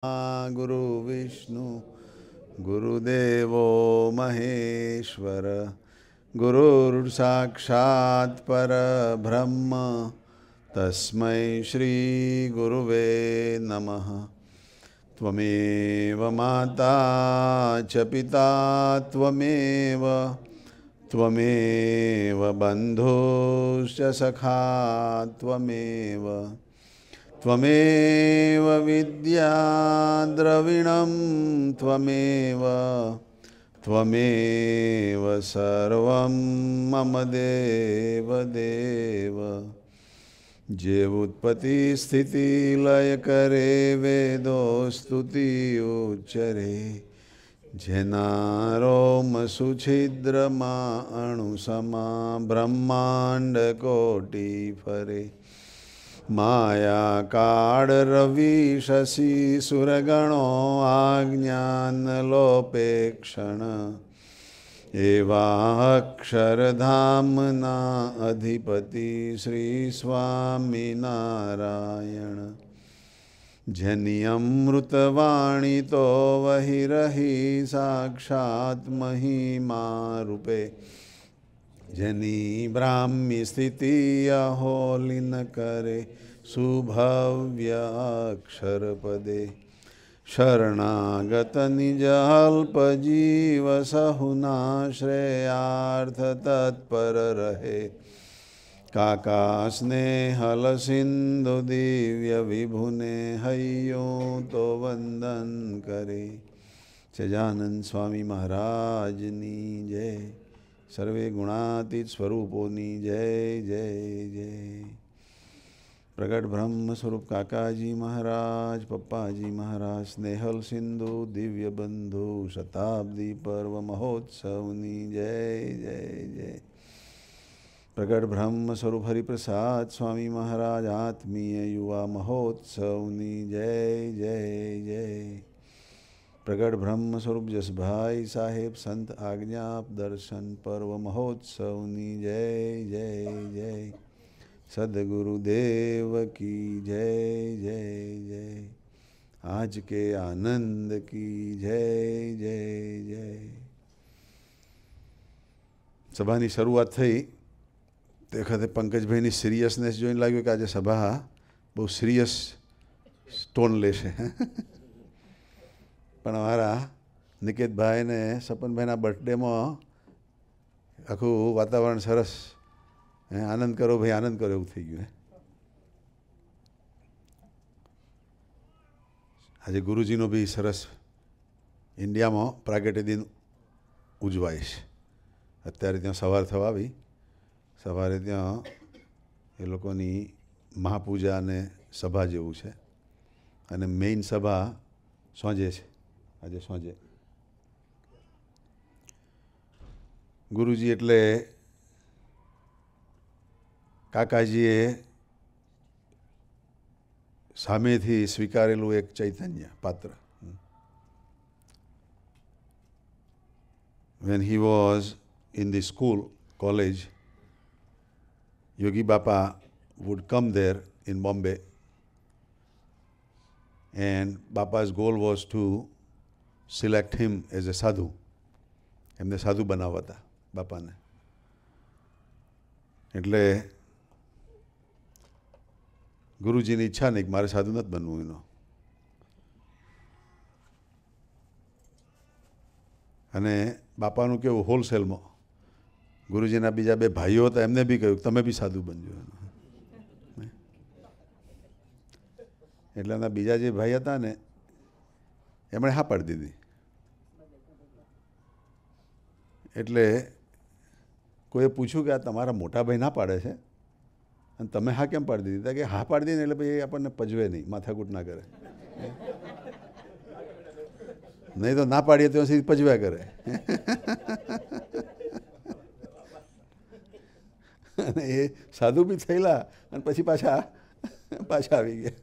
गुरु विष्णु गुरुदेवो महेश्वर गुरुर्साक्षात् परब्रह्म तस्मै श्री गुरुवे नमः। त्वमेव माता च पिता त्वमेव त्वमेव बन्धुश्च सखा त्वमेव त्वमेव विद्या द्रविणं त्वमेव त्वमेव सर्वं मम देव देव। जे उत्पत्ति स्थिति लय करे वेदो स्तुति उच्चरे जेनारोम सुछिद्र मा अणुसमा ब्रह्मांड कोटि फरे। माया काळ रवि शशि सुरगणो आज्ञान लोपे क्षण एवाक्षरधामना अधिपति श्री स्वामी नारायण। जनि अमृतवाणी तो वही रही साक्षात् महिमा रूपे। जनि ब्राह्मी स्थिति अहोलिन करे सुभव्य अक्षर पदे। शरणागत निज अल्प जीव सहुना श्रेयार्थ तत्पर रहे। काका स्नेहल सिंधु दिव्य विभुने हय्यों तो वंदन करे। सजानंद स्वामी महाराजनी जय। सर्वे गुणातीत स्वरूपोनी जय जय जय। प्रगट ब्रह्म स्वरूप काकाजी महाराज पप्पाजी महाराज स्नेहल सिंधु दिव्य बंधु शताब्दी पर्व महोत्सवनी जय जय जय। प्रगट ब्रह्म स्वरूप हरिप्रसाद स्वामी महाराज आत्मीय युवा महोत्सवनी जय जय जय। प्रगट ब्रह्म स्वरूप जसभाई साहेब संत आज्ञा दर्शन पर्व महोत्सवनी जय जय जय। सद्गुरुदेव की जय जय जय। आज के आनंद की जय जय जय। સભાની શરૂઆત થઈ તે વખતે પંકજભાઈની સિરિયસનેસ જોઈને લાગ્યું કે આજે સભા બહુ સિરિયસ ટોન લેશે, પણ અમારા નિકેતભાઈ ને સપનભાઈના બર્થડેમાં આખું વાતાવરણ સરસ, આનંદ કરો ભાઈ આનંદ કરો એવું થઈ ગયું. આજે ગુરુજીનો બી સરસ ઇન્ડિયામાં પ્રાગટ્ય દિન ઉજવાય છે. અત્યારે ત્યાં સવાર થવા આવી, સવારે ત્યાં એ લોકોની મહાપૂજા અને સભા જેવું છે અને મેઇન સભા સાંજે છે. આજે સાંજે ગુરુજી એટલે કાકાજીએ સામેથી સ્વીકારેલું એક ચૈતન્ય પાત્ર. When he was in the school, college, Yogi Bapa would come there in Bombay, and Bapa's goal was to select him as a sadhu. એમને સાધુ બનાવવા હતા બાપાને. એટલે ગુરુજીની ઈચ્છા નહીં કે મારે સાધુ નથી બનવું એનો. અને બાપાનું કેવું હોલસેલમાં ગુરુજીના બીજા બે ભાઈઓ હતા એમને બી કહ્યું તમે બી સાધુ બનજો. એટલે એના બીજા જે ભાઈ હતા ને એમણે હા પાડી દીધી. એટલે કોઈએ પૂછ્યું કે આ તમારા મોટા ભાઈ ના પાડે છે અને તમે હા કેમ પાડી દીધી? કે હા પાડી દીધી એટલે પછી આપણને પજવે નહીં, માથાકૂટ ના કરે, નહીં તો ના પાડીએ ત્યાં સુધી પજવ્યા કરે. અને એ સાધુ બી થયેલા અને પછી પાછા આવી ગયા.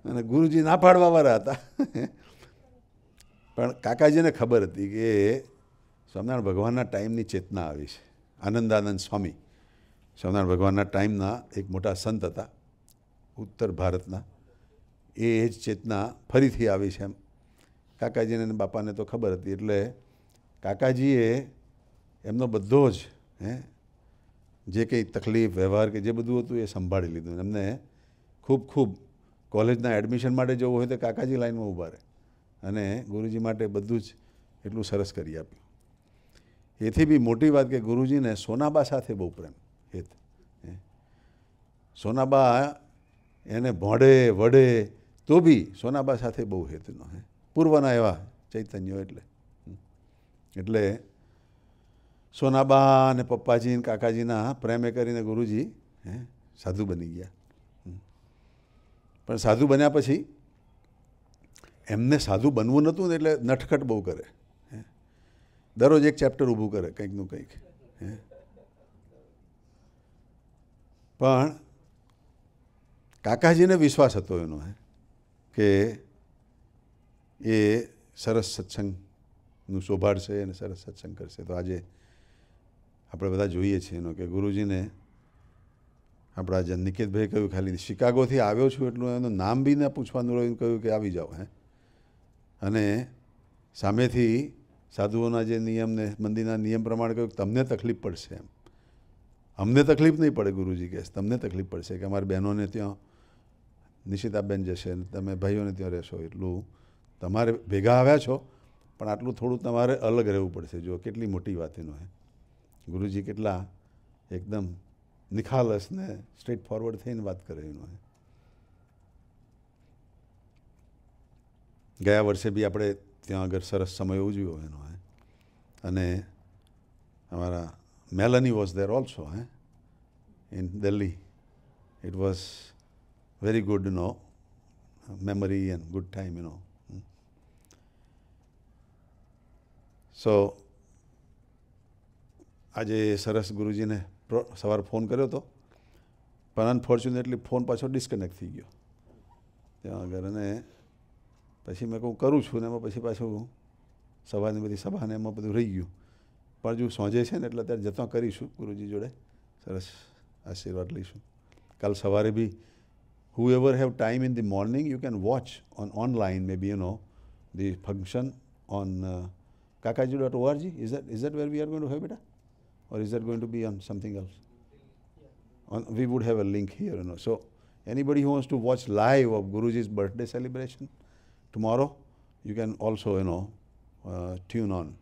અને ગુરુજી ના પાડવાવાળા હતા. પણ કાકાજીને ખબર હતી કે સ્વામિનારાયણ ભગવાનના ટાઈમની ચેતના આવી છે. આનંદાનંદ સ્વામી સ્વામિનારાયણ ભગવાનના ટાઈમના એક મોટા સંત હતા ઉત્તર ભારતના. એ જ ચેતના ફરીથી આવી છે એમ. કાકાજીને અને બાપાને તો ખબર હતી, એટલે કાકાજીએ એમનો બધો જ જે કંઈ તકલીફ વ્યવહાર કે જે બધું હતું એ સંભાળી લીધું. એમને ખૂબ ખૂબ કોલેજના એડમિશન માટે જવું હોય તો કાકાજી લાઈનમાં ઊભા રહે અને ગુરુજી માટે બધું જ એટલું સરસ કરી આપ્યું. એથી બી મોટી વાત કે ગુરુજીને સોનાબા સાથે બહુ પ્રેમ. હેત સોનાબા એને ભોંડે વડે તો બી સોનાબા સાથે બહુ હેતનો પૂર્વના એવા ચૈતન્યો. એટલે સોનાબા અને પપ્પાજી અને કાકાજીના પ્રેમે કરીને ગુરુજી સાધુ બની ગયા. પણ સાધુ બન્યા પછી એમને સાધુ બનવું નહોતું ને, એટલે નટખટ બહુ કરે. દરરોજ એક ચેપ્ટર ઊભું કરે કંઈકનું કંઈક. પણ કાકાજીને વિશ્વાસ હતો એનો કે એ સરસ સત્સંગનું શોભાડશે અને સરસ સત્સંગ કરશે. તો આજે આપણે બધા જોઈએ છીએ એનો કે ગુરુજીને આપણા જે નિકેતભાઈ કહ્યું, ખાલી શિકાગોથી આવ્યો છું એટલું એનું નામ બી ના પૂછવાનું રહ્યું, કહ્યું કે આવી જાઓ. અને સામેથી સાધુઓના જે નિયમને મંદિરના નિયમ પ્રમાણે કહ્યું તમને તકલીફ પડશે એમ. અમને તકલીફ નહીં પડે ગુરુજી કહે, તમને તકલીફ પડશે કે અમારી બહેનોને ત્યાં નિશિતાબેન જશે ને તમે ભાઈઓને ત્યાં રહેશો, એટલું તમારે ભેગા આવ્યા છો પણ આટલું થોડું તમારે અલગ રહેવું પડશે. જો કેટલી મોટી વાત એનો ગુરુજી કેટલા એકદમ નિખાલસ ને સ્ટ્રેટ ફોરવર્ડ થઈને વાત કરે એનો. ગયા વર્ષે બી આપણે ત્યાં આગળ સરસ સમય ઉજવ્યો એનો. અને અમારા મેલની was there also in Delhi. It was very good, memory and good time, So, આજે સરસ ગુરુજીને સવારે ફોન કર્યો હતો, પણ અનફોર્ચ્યુનેટલી ફોન પાછો ડિસ્કનેક્ટ થઈ ગયો ત્યાં આગળ. અને પછી મેં કહું કરું છું ને એમાં પછી પાછું સવારની બધી સભાને એમાં બધું રહી ગયું. પણ જો સોંજે છે ને એટલે અત્યારે જતાં કરીશું ગુરુજી જોડે, સરસ આશીર્વાદ લઈશું. કાલ સવારે બી whoever have time in the morning, you can watch on online, maybe the function on kakaji.org. Is that where we are going to have it, or is that going to be on something else? We would have a link here, So anybody who wants to watch live of Guruji's birthday celebration tomorrow, you can also tune on.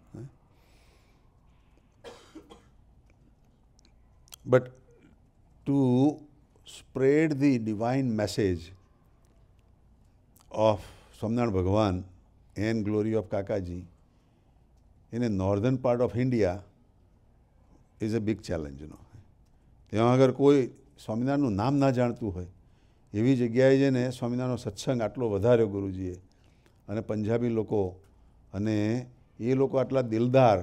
But to spread the divine message of Swaminarayan Bhagavan and glory of Kakaji in a northern part of India is a big challenge, ત્યાં આગળ કોઈ સ્વામિનારાયણનું નામ ના જાણતું હોય એવી જગ્યાએ જઈને સ્વામિનારાયણનો સત્સંગ આટલો વધાર્યો ગુરુજીએ. અને પંજાબી લોકો અને એ લોકો આટલા દિલદાર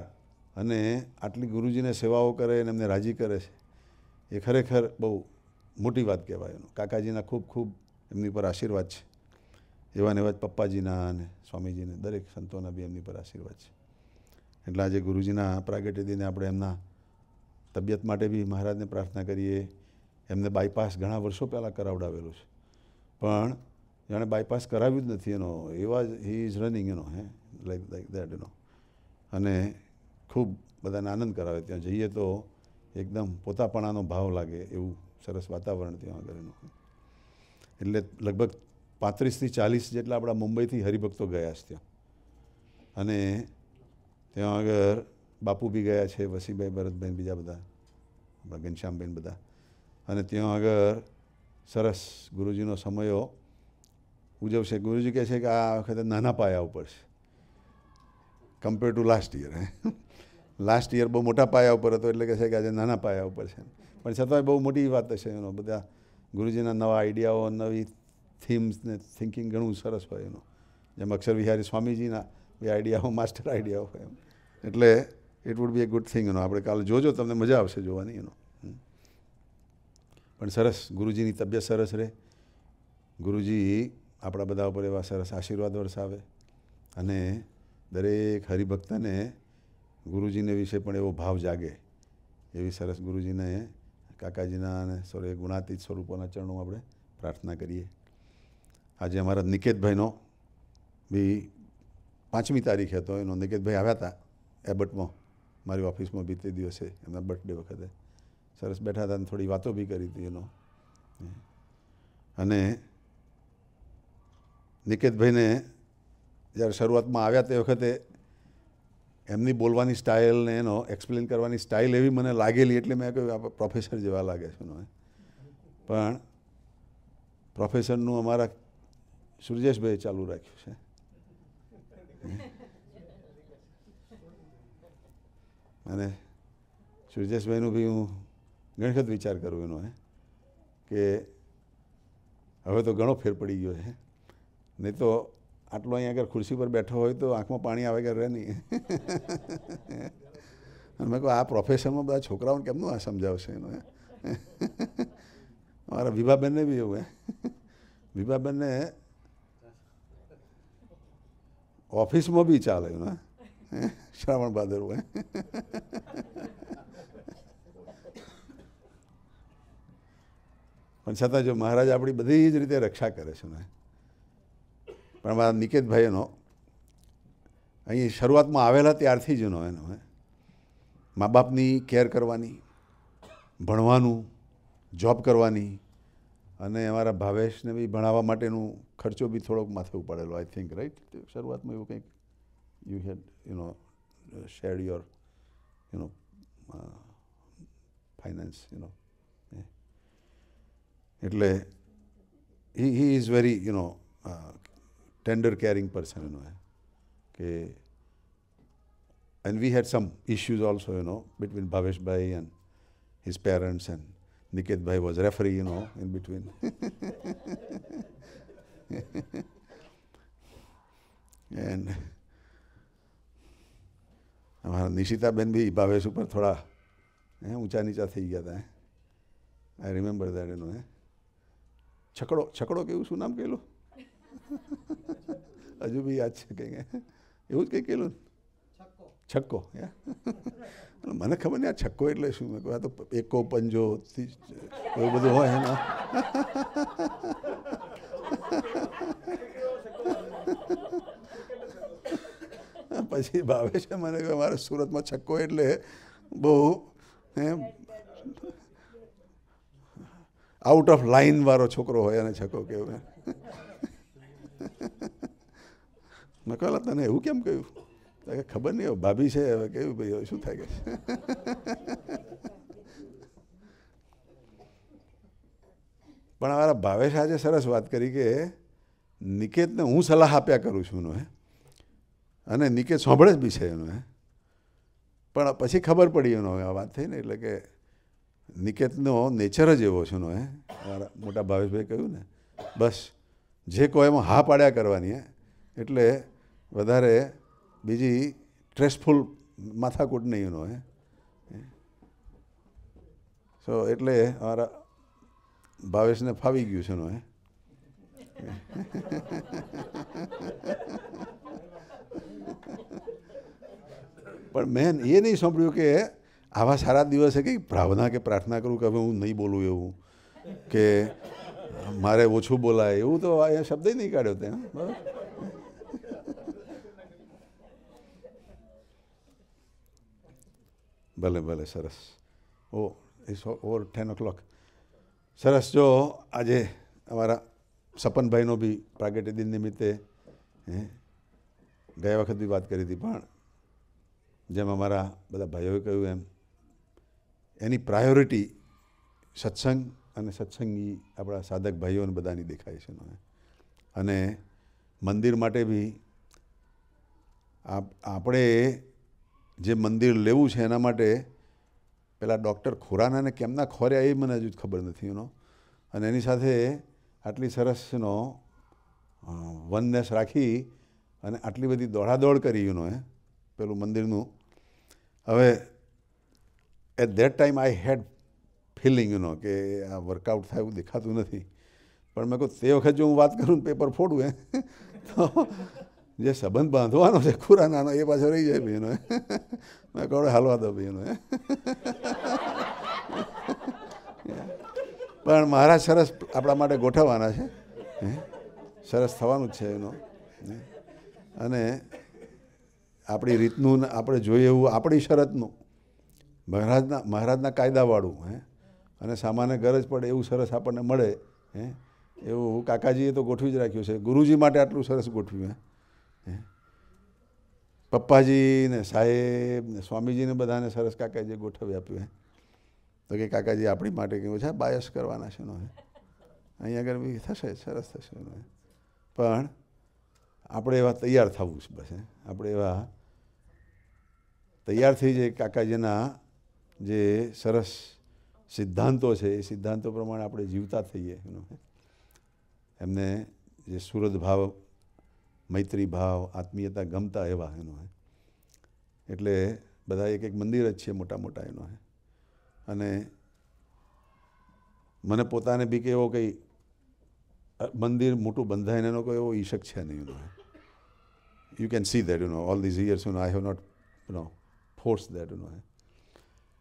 અને આટલી ગુરુજીને સેવાઓ કરે અને એમને રાજી કરે છે, એ ખરેખર બહુ મોટી વાત કહેવાય. કાકાજીના ખૂબ ખૂબ એમની પર આશીર્વાદ છે. એવા ને એવા જ પપ્પાજીના અને સ્વામીજીને દરેક સંતોના બી એમની પર આશીર્વાદ છે. એટલે આજે ગુરુજીના પ્રાગટ્ય દિને આપણે એમના તબિયત માટે બી મહારાજને પ્રાર્થના કરીએ. એમને બાયપાસ ઘણા વર્ષો પહેલાં કરાવડાવેલું છે, પણ જાણે બાયપાસ કરાવ્યું જ નથી એવા જ he is running like that અને ખૂબ બધાને આનંદ કરાવે. ત્યાં જઈએ તો એકદમ પોતાપણાનો ભાવ લાગે એવું સરસ વાતાવરણ ત્યાં આગળ. એટલે લગભગ 35થી 40 જેટલા આપણા મુંબઈથી હરિભક્તો ગયા છે ત્યાં. અને ત્યાં આગળ બાપુ બી ગયા છે, વસીભાઈ, ભરતભાઈ, બીજા બધા આપણા ઘનશ્યામબેન બધા. અને ત્યાં આગળ સરસ ગુરુજીનો સમયો ઉજવશે. ગુરુજી કહે છે કે આ વખતે નાના પાયા ઉપર છે compare to last year. Last year બહુ મોટા પાયા ઉપર હતો, એટલે કહે છે કે આજે નાના પાયા ઉપર છે. પણ છતાંય બહુ મોટી વાત હશે બધા ગુરુજીના નવા આઈડિયાઓ, નવી થીમ્સ ને થિંકિંગ ઘણું સરસ હોય જેમ અક્ષર વિહારી સ્વામીજીના એ આઈડિયાઓ માસ્ટર આઈડિયાઓ હોય એટલે it would be A good thing. આપણે કાલે જોજો, તમને મજા આવશે જોવાની. પણ સરસ ગુરુજીની તબિયત સરસ રહે, ગુરુજી આપણા બધા ઉપર એવા સરસ આશીર્વાદ વરસાવે અને દરેક હરિભક્તને ગુરુજીને વિશે પણ એવો ભાવ જાગે એવી સરસ ગુરુજીને કાકાજીના અને ગુણાતીત સ્વરૂપોના ચરણોમાં આપણે પ્રાર્થના કરીએ. આજે અમારા નિકેતભાઈનો બી 5મી તારીખે હતો, એનો નિકેતભાઈ આવ્યા હતા એબટમાં મારી ઓફિસમાં બી તે દિવસે એમના બર્થડે વખતે. સરસ બેઠા હતા અને થોડી વાતો બી કરી હતી એનો. અને નિકેતભાઈને જ્યારે શરૂઆતમાં આવ્યા તે વખતે એમની બોલવાની સ્ટાઇલ ને એનો એક્સપ્લેન કરવાની સ્ટાઇલ એવી મને લાગેલી, એટલે મેં કહ્યું આપણે પ્રોફેસર જેવા લાગે છે. પણ પ્રોફેસરનું અમારા સુરજેશભાઈ ચાલુ રાખ્યું છે. અને સુરજેશભાઈનું બી હું ઘણી વખત વિચાર કરું એનો કે હવે તો ઘણો ફેર પડી ગયો છે. નહીં તો આટલો અહીંયા આગળ ખુરશી પર બેઠો હોય તો આંખમાં પાણી આવે કે રહે નહીં. અને મેં કહું આ પ્રોફેશનમાં બધા છોકરાઓને કેમનું આ સમજાવશે એનો. અમારા વિભાબેનને બી એવું વિભાબેનને ઓફિસમાં બી ચાલે શ્રાવણ ભાદરવું. પણ છતાં જો મહારાજ આપણી બધી જ રીતે રક્ષા કરે છે. પણ મારા નિકેતભાઈનો અહીં શરૂઆતમાં આવેલા ત્યારથી જ એનો મા બાપની કેર કરવાની, ભણવાનું, જોબ કરવાની, અને અમારા ભાવેશને બી ભણાવવા માટેનું ખર્ચો બી થોડોક માથે ઉપાડેલો. આઈ થિંક રાઈટ શરૂઆતમાં એવું કંઈક you had shared your finance એટલે he is very tender caring person, કે and we had some issues also, between Bhavesh Bhai and his parents, and Niket Bhai was referee, in between. And हमारा निशिता बहन भी भावेश ऊपर थोड़ा ऊंचा नीचा થઈ ગયા હતા. I remember that, છકડો કેવું શું નામ કહેલું હજુ બી યાદ છે કંઈ એવું જ કંઈ કહેલું છક્કો. મને ખબર નહીં આ છક્કો એટલે શું. મેં કહું આ તો એકો પંજો એવું બધું હોય એના. પછી ભાવે છે મને કે મારે સુરતમાં છક્કો એટલે બહુ આઉટ ઓફ લાઇન વાળો છોકરો હોય અને છક્કો કેવું. મેં કહ્યું તને એવું કેમ કહ્યું? ખબર નહીં, હવે ભાભી છે, હવે કેવું ભાઈ શું થાય કે. પણ અમારા ભાવેશ આજે સરસ વાત કરી કે નિકેતને હું સલાહ આપ્યા કરું છું અને નિકેત સાંભળે જ બી છે પણ પછી ખબર પડી આ વાત થઈ ને, એટલે કે નિકેતનો નેચર જ એવો છે મારા મોટા ભાવેશભાઈ કહ્યું ને, બસ જે કહો એમાં હા પાડ્યા કરવાની. એટલે વધારે બીજી સ્ટ્રેસફુલ માથાકૂટ નહીં સો એટલે અમારા ભાવેશને ફાવી ગયું છે પણ મેં એ નહીં સાંભળ્યું કે આવા સારા દિવસે કંઈ ભાવના કે પ્રાર્થના કરું કે હવે હું નહીં બોલું એવું, કે મારે ઓછું બોલાય એવું તો અહીંયા શબ્દ નહીં કાઢ્યો ત્યાં. ભલે ભલે સરસ. It's over 10 o'clock. સરસ. જો આજે અમારા સપનભાઈનો બી પ્રાગટ્ય દિન નિમિત્તે ગયા વખત બી વાત કરી હતી, પણ જેમ અમારા બધા ભાઈઓએ કહ્યું એમ એની પ્રાયોરિટી સત્સંગ અને સત્સંગી આપણા સાધક ભાઈઓને બધાની દેખાય છે. અને મંદિર માટે બી આપણે જે મંદિર લેવું છે એના માટે પેલા ડૉક્ટર ખોરાનાને કેમના ખોર્યા એ મને હજુ ખબર નથી. અને એની સાથે આટલી સરસ વનનેસ રાખી અને આટલી બધી દોડાદોડ કરી પેલું મંદિરનું. હવે at that time I had feeling કે આ વર્કઆઉટ થાય એવું દેખાતું નથી, પણ મેં કહું તે વખત જો હું વાત કરું ને પેપર ફોડું તો જે સંબંધ બાંધવાનો છે ખુરાનાનો એ પાછો રહી જાય ભાઈ મેં કહું હાલવા દો ભાઈ પણ મહારાજ સરસ આપણા માટે ગોઠવવાના છે. સરસ થવાનું જ છે એનો. અને આપણી રીતનું આપણે જોઈએ એવું આપણી શરતનું મહારાજના કાયદાવાળું અને સામાન્ય ગરજ પડે એવું સરસ આપણને મળે એવું કાકાજીએ તો ગોઠવી જ રાખ્યું છે. ગુરુજી માટે આટલું સરસ ગોઠવ્યું. પપ્પાજી ને સાહેબ ને સ્વામીજીને બધાને સરસ કાકાજીએ ગોઠવી આપ્યું. તો કે કાકાજી આપણી માટે કેવું છે બાયસ કરવાના છે અહીંયા આગળ બી થશે, સરસ થશે. પણ આપણે એવા તૈયાર થવું છે બસ. આપણે એવા તૈયાર થઈ જાય કાકાજીના જે સરસ સિદ્ધાંતો છે એ સિદ્ધાંતો પ્રમાણે આપણે જીવતા થઈએ. એમને જે સુરત ભાવ, મૈત્રી ભાવ, આત્મીયતા ગમતા એવા એટલે બધા એક એક મંદિર જ છે મોટા મોટા અને મને પોતાને બી કે એવો કંઈ મંદિર મોટું બંધાય એનો કોઈ એવો ઈશક છે નહીં. You can see that, all these years, I have not, forced that,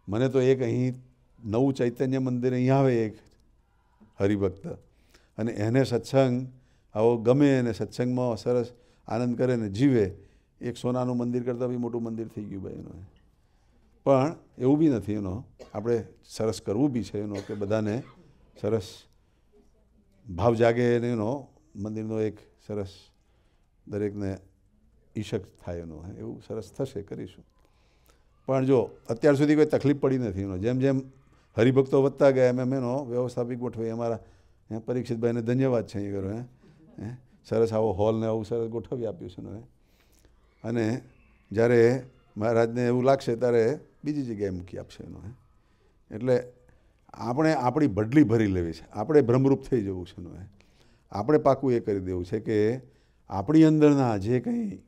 મને તો એક અહીં નવું ચૈતન્ય મંદિર અહીંયા આવે એક હરિભક્ત અને એને સત્સંગ આવો ગમે અને સત્સંગમાં સરસ આનંદ કરે ને જીવે, એક સોનાનું મંદિર કરતાં બી મોટું મંદિર થઈ ગયું ભાઈ પણ એવું બી નથી આપણે સરસ કરવું બી છે કે બધાને સરસ ભાવ જાગે ને મંદિરનો એક સરસ દરેકને ઈશક થાય એવું સરસ થશે, કરીશું. પણ જો અત્યાર સુધી કોઈ તકલીફ પડી નથી. જેમ જેમ હરિભક્તો વધતા ગયા એમ વ્યવસ્થાપિક ગોઠવે. અમારા પરીક્ષિતભાઈને ધન્યવાદ છે અહીં કરો સરસ આવો હોલ ને આવું સરસ ગોઠવી આપ્યું છે. અને જ્યારે મહારાજને એવું લાગશે ત્યારે બીજી જગ્યાએ મૂકી આપશે એટલે આપણે આપણી બદલી ભરી લેવી છે. આપણે ભ્રમરૂપ થઈ જવું છે. આપણે પાકું એ કરી દેવું છે કે આપણી અંદરના જે કંઈ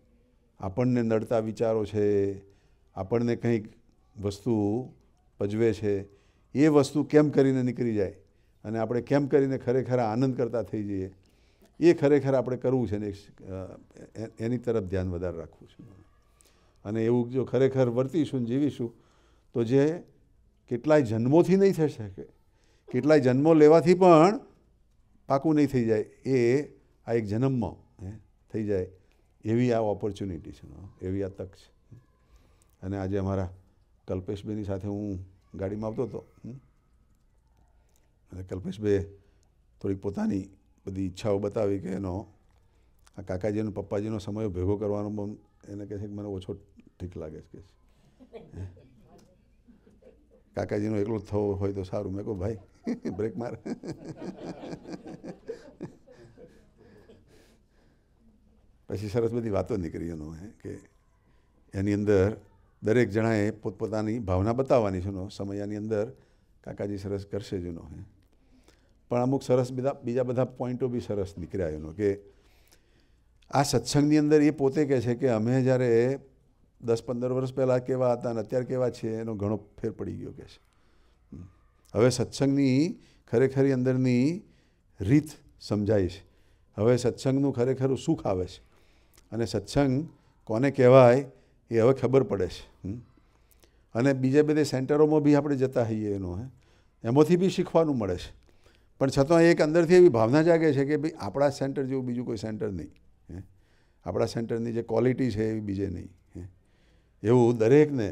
આપણને નડતા વિચારો છે, આપણને કંઈક વસ્તુ પજવે છે, એ વસ્તુ કેમ કરીને નીકળી જાય અને આપણે કેમ કરીને ખરેખર આનંદ કરતા થઈ જઈએ, એ ખરેખર આપણે કરવું છે ને એની તરફ ધ્યાન વધારે રાખવું છે. અને એવું જો ખરેખર વર્તીશું ને જીવીશું તો જે કેટલાય જન્મોથી નહીં થઈ શકે, કેટલાય જન્મો લેવાથી પણ પાકું નહીં થઈ જાય, એ આ એક જન્મમાં થઈ જાય એવી આ ઓપોર્ચ્યુનિટી છે, એવી આ તક છે. અને આજે અમારા કલ્પેશભાઈની સાથે હું ગાડીમાં આવતો હતો અને કલ્પેશભાઈએ થોડીક પોતાની બધી ઈચ્છાઓ બતાવી કે આ કાકાજીનો પપ્પાજીનો સમય ભેગો કરવાનો બહુ એને કહે છે કે મને ઓછો ઠીક લાગે છે. કાકાજીનો એકલો થવો હોય તો સારું. મેં કહું ભાઈ બ્રેક માર. પછી સરસ બધી વાતો નીકળી કે એની અંદર દરેક જણાએ પોતપોતાની ભાવના બતાવવાની છે. સમયની અંદર કાકાજી સરસ કરશે જ પણ અમુક સરસ બીજા બધા પોઈન્ટો બી સરસ નીકળ્યા કે આ સત્સંગની અંદર એ પોતે કહે છે કે અમે જ્યારે 10-15 વર્ષ પહેલાં કેવા હતા અને અત્યારે કેવા છીએ એનો ઘણો ફેર પડી ગયો કે છે. હવે સત્સંગની ખરેખરી અંદરની રીત સમજાય છે. હવે સત્સંગનું ખરેખર સુખ આવે છે અને સત્સંગ કોને કહેવાય એ હવે ખબર પડે છે. અને બીજે બધે સેન્ટરોમાં બી આપણે જતા હોઈએ એમાંથી બી શીખવાનું મળે છે. પણ છતાં એક અંદરથી એવી ભાવના જાગે છે કે ભાઈ આપણા સેન્ટર જેવું બીજું કોઈ સેન્ટર નહીં. આપણા સેન્ટરની જે ક્વોલિટી છે એવી બીજે નહીં. એવું દરેકને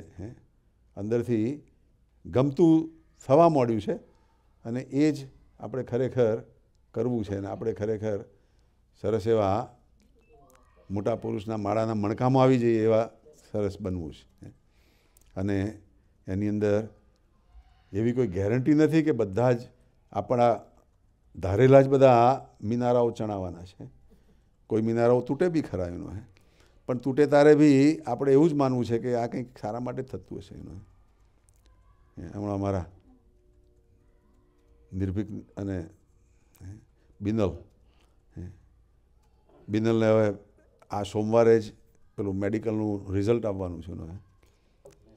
અંદરથી ગમતું થવા માંડ્યું છે અને એ જ આપણે ખરેખર કરવું છે. અને આપણે ખરેખર સરસ એવા મોટા પુરુષના માળાના મણકામાં આવી જઈએ એવા સરસ બનવું છે. અને એની અંદર એવી કોઈ ગેરંટી નથી કે બધા જ આપણા ધારેલા જ બધા મિનારાઓ ચણાવવાના છે. કોઈ મિનારાઓ તૂટે બી ખરા પણ તૂટે તારે બી આપણે એવું જ માનવું છે કે આ કંઈક સારા માટે જ થતું હશે. હમણાં અમારા નિર્ભીક અને બિનલને હવે આ સોમવારે જ પેલું મેડિકલનું રિઝલ્ટ આવવાનું છે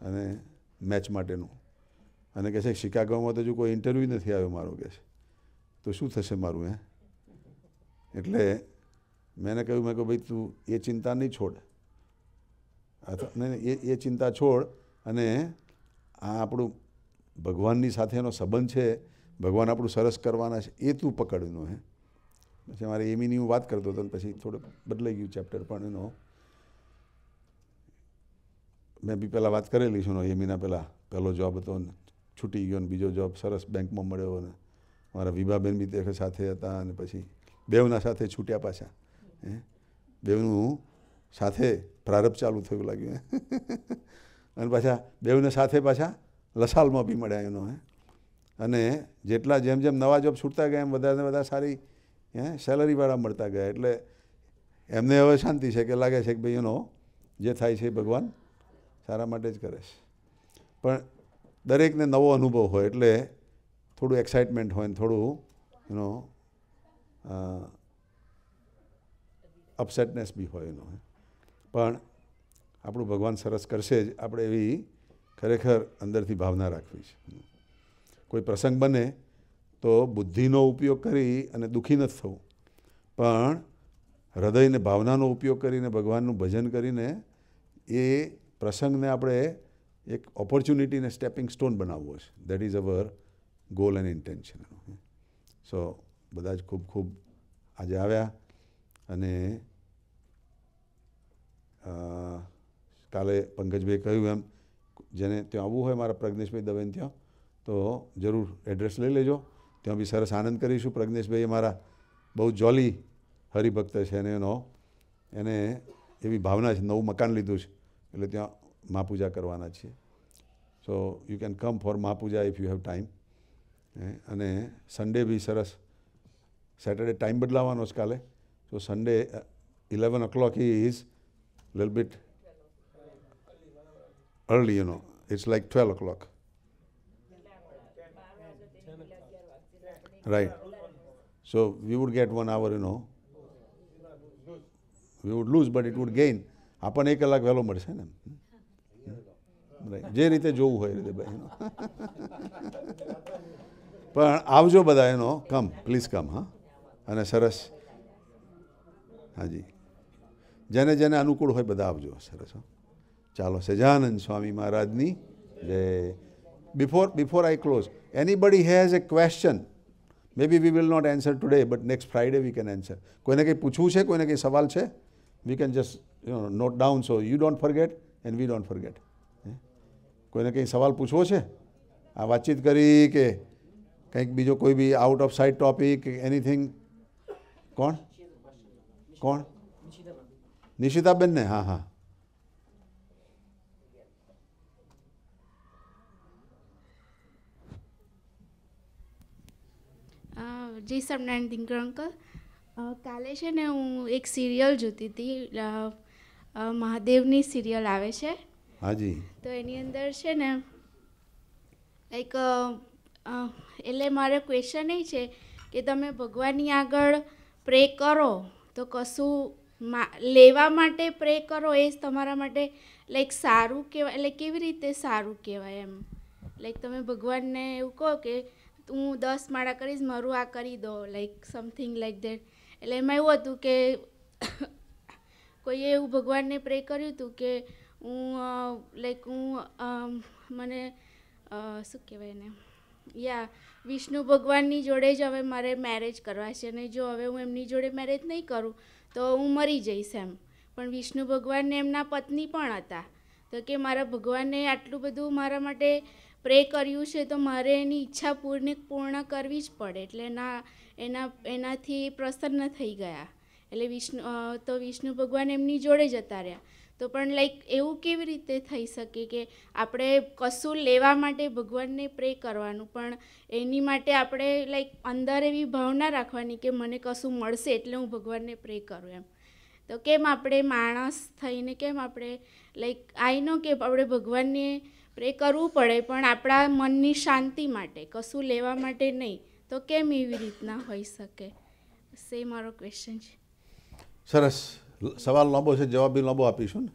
અને મેચ માટેનું. અને કહે છે શિકાગોમાં તો હજુ કોઈ ઇન્ટરવ્યૂ નથી આવ્યો મારો, કહે છે તો શું થશે મારું. એટલે મેં કહ્યું ભાઈ તું એ ચિંતા નહીં છોડ, એ ચિંતા છોડ અને આ આપણું ભગવાનની સાથેનો સંબંધ છે, ભગવાન આપણું સરસ કરવાના છે એ તું પકડનો. પછી મારે એમીની હું વાત કરતો હતો, પછી થોડુંક બદલાઈ ગયું ચેપ્ટર, પણ એનો મેં બી પહેલાં વાત કરેલી છું. એમીના પહેલો જોબ હતો ને છૂટી ગયો, ને બીજો જોબ સરસ બેંકમાં મળ્યો, ને મારા વિભાબેન બી તે સાથે હતા, અને પછી બેવના સાથે છૂટ્યા પાછા. બેવનું સાથે પ્રારંભ ચાલુ થયું લાગ્યું. અને પાછા બેવને સાથે પાછા લસાલમાં બી મળ્યા એનો. અને જેટલા જેમ જેમ નવા જોબ છૂટતા ગયા એમ વધારે વધારે સારી સેલરીવાળા મળતા ગયા. એટલે એમને હવે શાંતિ છે, કે લાગે છે કે ભાઈ એનો જે થાય છે એ ભગવાન સારા માટે જ કરે છે. પણ દરેકને નવો અનુભવ હોય એટલે થોડું એક્સાઇટમેન્ટ હોય, ને થોડું અપસેટનેસ બી હોય એનો. પણ આપણું ભગવાન સરસ કરશે જ, આપણે એવી ખરેખર અંદરથી ભાવના રાખવી છે. કોઈ પ્રસંગ બને તો બુદ્ધિનો ઉપયોગ કરી અને દુઃખી નથી થવું, પણ હૃદયને ભાવનાનો ઉપયોગ કરીને ભગવાનનું ભજન કરીને એ પ્રસંગને આપણે એક ઓપોર્ચ્યુનિટીને સ્ટેપિંગ સ્ટોન બનાવવો છે. That is our goal and intention. So બધા જ ખૂબ ખૂબ આજે આવ્યા, અને કાલે પંકજભાઈ કહ્યું એમ, જેને ત્યાં આવવું હોય મારા પ્રજ્ઞેશભાઈ દવેને ત્યાં, તો જરૂર એડ્રેસ લઈ લેજો. ત્યાં બી સરસ આનંદ કરીશું. પ્રજ્ઞેશભાઈ અમારા બહુ જોલી હરિભક્ત છે, અને એને એવી ભાવના છે, નવું મકાન લીધું છે એટલે ત્યાં મહાપૂજા કરવાના છીએ. So you can come for mahapuja if you have time. અને સન્ડે બી સરસ, સેટરડે ટાઈમ બદલાવાનો છે કાલે. So Sunday 11 o'clock is little bit early, it's like 12 o'clock. Right. So we would get 1 hour, we would lose, but it would gain. આપણને 1 કલાક વહેલો મળશે ને, જે રીતે જોવું હોય એ રીતે ભાઈ. પણ આવજો બધા, કમ, પ્લીઝ કમ. હા, અને સરસ, હાજી, જેને જેને અનુકૂળ હોય બધા આવજો. સરસ. ચાલો, સજાનંદ સ્વામી મહારાજની જય. Before I close, anybody has a question, maybe we will not answer today, but next Friday we can answer. કોઈને કંઈ પૂછવું છે, કોઈને કંઈ સવાલ છે, we can just note down so you don't forget and we don't forget. કોઈને કંઈ સવાલ પૂછવો છે, આ વાતચીત કરી કે કંઈક બીજો કોઈ બી out of side topic, anything? કોણ કોણ? નિશિતાબેન ને? હા હા. જી સ્વામિનારાયણ દિનકર અંકલ, કાલે છે ને હું એક સિરિયલ જોતી હતી, મહાદેવની સિરિયલ આવે છે. હાજી. તો એની અંદર છે ને લાઈક એટલે મારો ક્વેશ્ચન એ છે કે તમે ભગવાનની આગળ પ્રે કરો તો કશું લેવા માટે પ્રે કરો એ તમારા માટે લાઈક સારું કહેવાય, એટલે કેવી રીતે સારું કહેવાય એમ? લાઈક તમે ભગવાનને એવું કહો કે હું 10 માળા કરીશ, મારું આ કરી દો, લાઈક સમથિંગ લાઈક દેટ. એટલે એમાં એવું હતું કે કોઈએ એવું ભગવાનને પ્રે કર્યું હતું કે હું લાઈક મને શું કહેવાય ને, વિષ્ણુ ભગવાનની જોડે જ હવે મારે મેરેજ કરવા છે, અને જો હવે હું એમની જોડે મેરેજ નહીં કરું તો હું મરી જઈશ એમ. પણ વિષ્ણુ ભગવાનને એમના પત્ની પણ હતા, તો કે મારા ભગવાનને આટલું બધું મારા માટે પ્રે કર્યું છે તો મારે એની ઈચ્છા પૂર્ણ કરવી જ પડે. એટલે એનાથી પ્રસન્ન થઈ ગયા. એટલે વિષ્ણુ ભગવાન એમની જોડે જતા રહ્યા. તો પણ લાઈક એવું કેવી રીતે થઈ શકે કે આપણે કશું લેવા માટે ભગવાનને પ્રે કરવાનું, પણ એની માટે આપણે લાઈક અંદર એવી ભાવના રાખવાની કે મને કશું મળશે એટલે હું ભગવાનને પ્રે કરું એમ. તો કેમ આપણે માણસ થઈને કેમ આપણે લાઈક આઈ નો કે આપણે ભગવાનને પ્રે કરવું પડે, પણ આપણા મનની શાંતિ માટે, કશું લેવા માટે નહીં, તો કેમ એવી રીતના હોઈ શકે? એ મારો ક્વેશ્ચન છે. સરસ સવાલ લાંબો છે, જવાબ બી લાંબો આપીશું ને.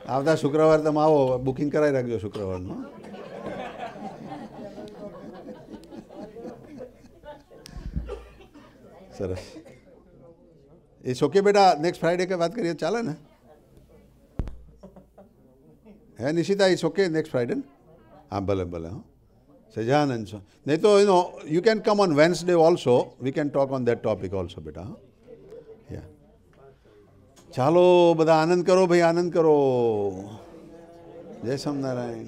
આવતા શુક્રવાર તમે આવો, બુકિંગ કરાવી રાખજો શુક્રવારનું. સરસ. ઇટ્સ ઓકે બેટા, નેક્સ્ટ ફ્રાઈડે કે વાત કરીએ, ચાલે ને? Hey Nishita, it's okay next Friday? હા ભલે ભલે. હા સજાનંદ છો નહીં તો you can come on Wednesday also, we can talk on that topic also બેટા. યા ચાલો બધા આનંદ કરો ભાઈ, આનંદ કરો. જય સ્વામિનારાયણ.